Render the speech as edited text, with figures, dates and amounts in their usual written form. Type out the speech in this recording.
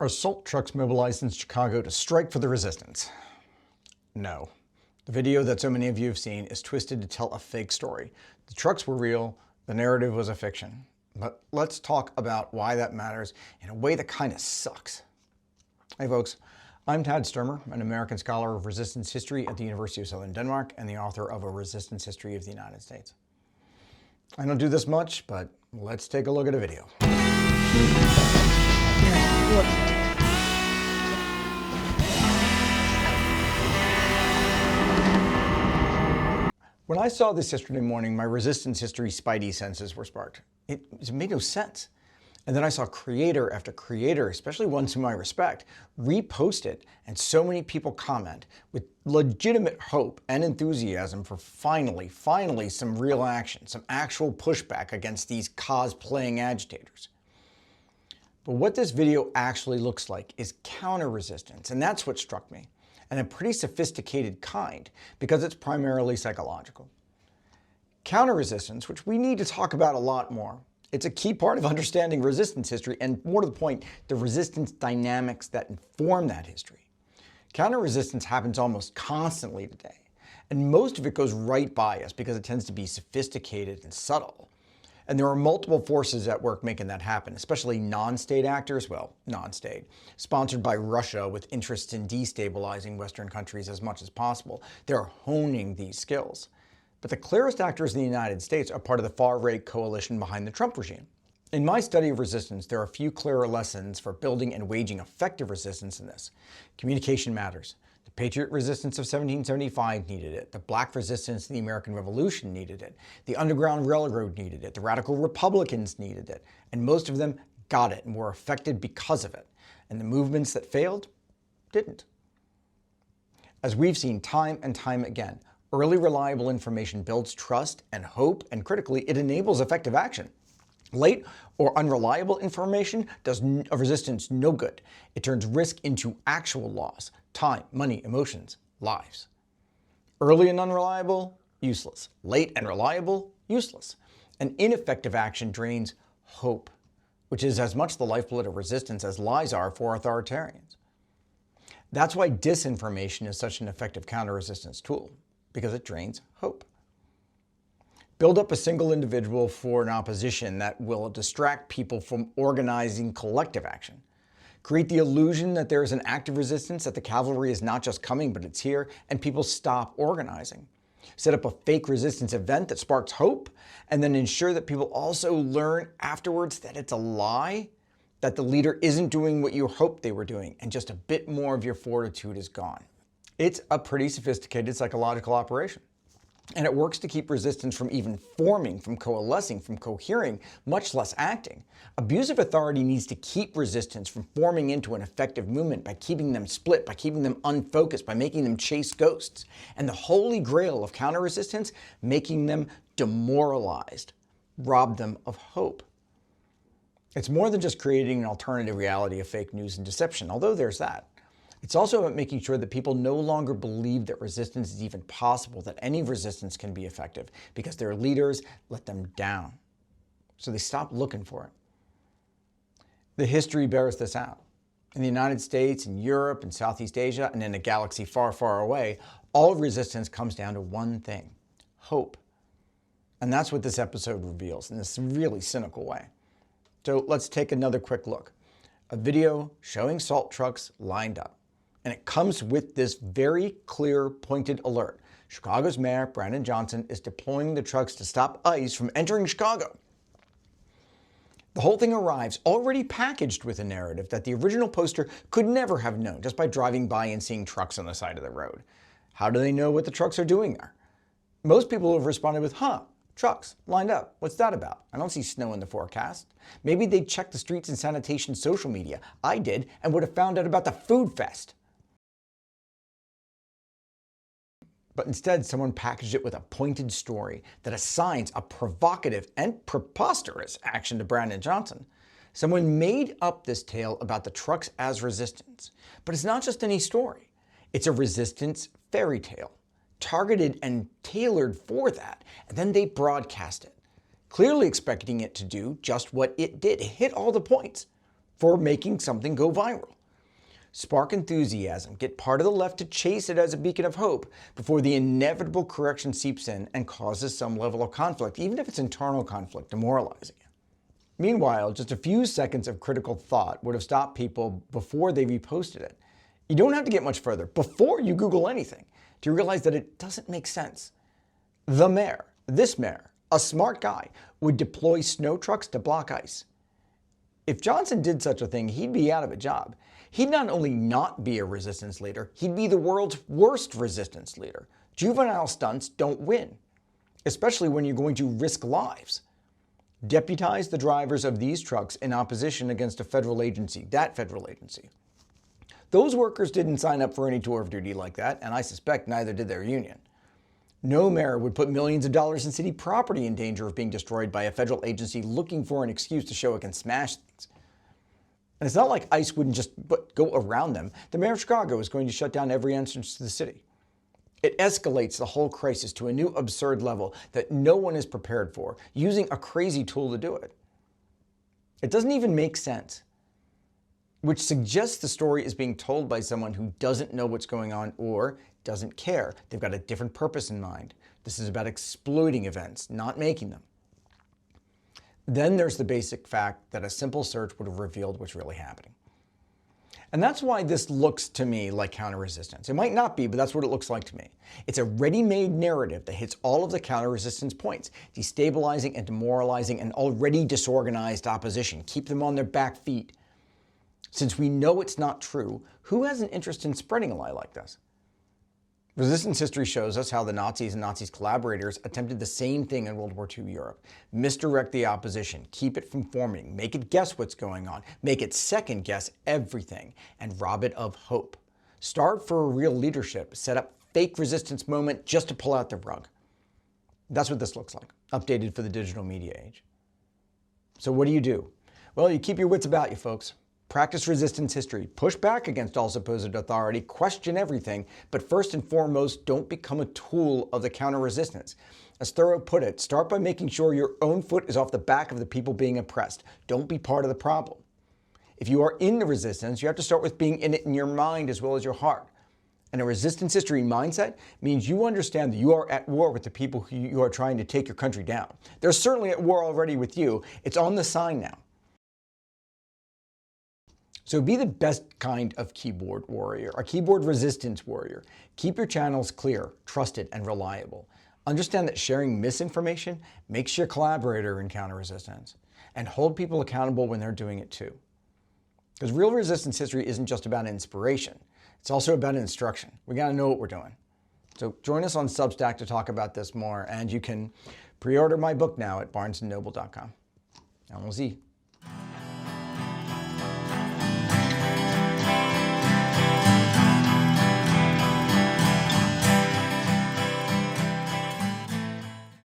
Are salt trucks mobilized in Chicago to strike for the resistance? No. The video that so many of you have seen is twisted to tell a fake story. The trucks were real, the narrative was a fiction. But let's talk about why that matters in a way that kind of sucks. Hey folks, I'm Tad Sturmer, an American scholar of resistance history at the University of Southern Denmark and the author of A Resistance History of the United States. I don't do this much, but let's take a look at a video. When I saw this yesterday morning, my resistance history spidey senses were sparked. It made no sense. And then I saw creator after creator, especially ones whom I respect, repost it, and so many people comment with legitimate hope and enthusiasm for finally some real action, some actual pushback against these cosplaying agitators. But what this video actually looks like is counter-resistance, and that's what struck me, and a pretty sophisticated kind, because it's primarily psychological. Counter-resistance, which we need to talk about a lot more, it's a key part of understanding resistance history, and more to the point, the resistance dynamics that inform that history. Counter-resistance happens almost constantly today, and most of it goes right by us because it tends to be sophisticated and subtle. And there are multiple forces at work making that happen, especially non-state actors, sponsored by Russia with interests in destabilizing Western countries as much as possible. They're honing these skills. But the clearest actors in the United States are part of the far-right coalition behind the Trump regime. In my study of resistance, there are a few clearer lessons for building and waging effective resistance in this. Communication matters. The Patriot resistance of 1775 needed it. The Black resistance to the American Revolution needed it. The Underground Railroad needed it. The Radical Republicans needed it. And most of them got it and were affected because of it. And the movements that failed didn't. As we've seen time and time again, early reliable information builds trust and hope, and critically, it enables effective action. Late or unreliable information does a resistance no good. It turns risk into actual loss. Time, money, emotions, lives. Early and unreliable, useless. Late and reliable, useless. And ineffective action drains hope, which is as much the lifeblood of resistance as lies are for authoritarians. That's why disinformation is such an effective counter-resistance tool, because it drains hope. Build up a single individual for an opposition that will distract people from organizing collective action. Create the illusion that there is an active resistance, that the cavalry is not just coming, but it's here, and people stop organizing. Set up a fake resistance event that sparks hope, and then ensure that people also learn afterwards that it's a lie, that the leader isn't doing what you hoped they were doing, and just a bit more of your fortitude is gone. It's a pretty sophisticated psychological operation. And it works to keep resistance from even forming, from coalescing, from cohering, much less acting. Abusive authority needs to keep resistance from forming into an effective movement by keeping them split, by keeping them unfocused, by making them chase ghosts. And the holy grail of counter-resistance, making them demoralized, rob them of hope. It's more than just creating an alternative reality of fake news and deception, although there's that. It's also about making sure that people no longer believe that resistance is even possible, that any resistance can be effective, because their leaders let them down. So they stop looking for it. The history bears this out. In the United States, in Europe, in Southeast Asia, and in a galaxy far, far away, all resistance comes down to one thing: hope. And that's what this episode reveals in this really cynical way. So let's take another quick look. A video showing salt trucks lined up. And it comes with this very clear, pointed alert. Chicago's Mayor, Brandon Johnson, is deploying the trucks to stop ICE from entering Chicago. The whole thing arrives already packaged with a narrative that the original poster could never have known just by driving by and seeing trucks on the side of the road. How do they know what the trucks are doing there? Most people have responded with, trucks lined up. What's that about? I don't see snow in the forecast. Maybe they'd check the streets and sanitation social media. I did, and would have found out about the food fest. But instead, someone packaged it with a pointed story that assigns a provocative and preposterous action to Brandon Johnson. Someone made up this tale about the trucks as resistance. But it's not just any story. It's a resistance fairy tale, targeted and tailored for that, and then they broadcast it, clearly expecting it to do just what it did. It hit all the points. for making something go viral. Spark enthusiasm, get part of the left to chase it as a beacon of hope before the inevitable correction seeps in and causes some level of conflict, even if it's internal conflict, demoralizing it. Meanwhile, just a few seconds of critical thought would have stopped people before they reposted it. You don't have to get much further, before you Google anything, to realize that it doesn't make sense. The mayor, this mayor, a smart guy, would deploy snow trucks to block ice. If Johnson did such a thing, he'd be out of a job. He'd not only not be a resistance leader, he'd be the world's worst resistance leader. Juvenile stunts don't win, especially when you're going to risk lives. Deputize the drivers of these trucks in opposition against a federal agency, that federal agency. Those workers didn't sign up for any tour of duty like that, and I suspect neither did their union. No mayor would put millions of dollars in city property in danger of being destroyed by a federal agency looking for an excuse to show it can smash things. And it's not like ICE wouldn't just go around them. The mayor of Chicago is going to shut down every entrance to the city. It escalates the whole crisis to a new absurd level that no one is prepared for, using a crazy tool to do it. It doesn't even make sense, which suggests the story is being told by someone who doesn't know what's going on or doesn't care. They've got a different purpose in mind. This is about exploiting events, not making them. Then there's the basic fact that a simple search would have revealed what's really happening. And that's why this looks to me like counter-resistance. It might not be, but that's what it looks like to me. It's a ready-made narrative that hits all of the counter-resistance points, destabilizing and demoralizing an already disorganized opposition, keep them on their back feet. Since we know it's not true, who has an interest in spreading a lie like this? Resistance history shows us how the Nazis and Nazis' collaborators attempted the same thing in World War II Europe. Misdirect the opposition, keep it from forming, make it guess what's going on, make it second guess everything, and rob it of hope. Starve for a real leadership, set up fake resistance moment just to pull out the rug. That's what this looks like, updated for the digital media age. So what do? Well, you keep your wits about you, folks. Practice resistance history, push back against all supposed authority, question everything, but first and foremost, don't become a tool of the counter-resistance. As Thoreau put it, start by making sure your own foot is off the back of the people being oppressed. Don't be part of the problem. If you are in the resistance, you have to start with being in it in your mind as well as your heart. And a resistance history mindset means you understand that you are at war with the people who you are trying to take your country down. They're certainly at war already with you. It's on the sign now. So be the best kind of keyboard warrior, a keyboard resistance warrior. Keep your channels clear, trusted, and reliable. Understand that sharing misinformation makes you a collaborator in counter-resistance. And hold people accountable when they're doing it too. Because real resistance history isn't just about inspiration. It's also about instruction. We got to know what we're doing. So join us on Substack to talk about this more. And you can pre-order my book now at barnesandnoble.com. Allons-y.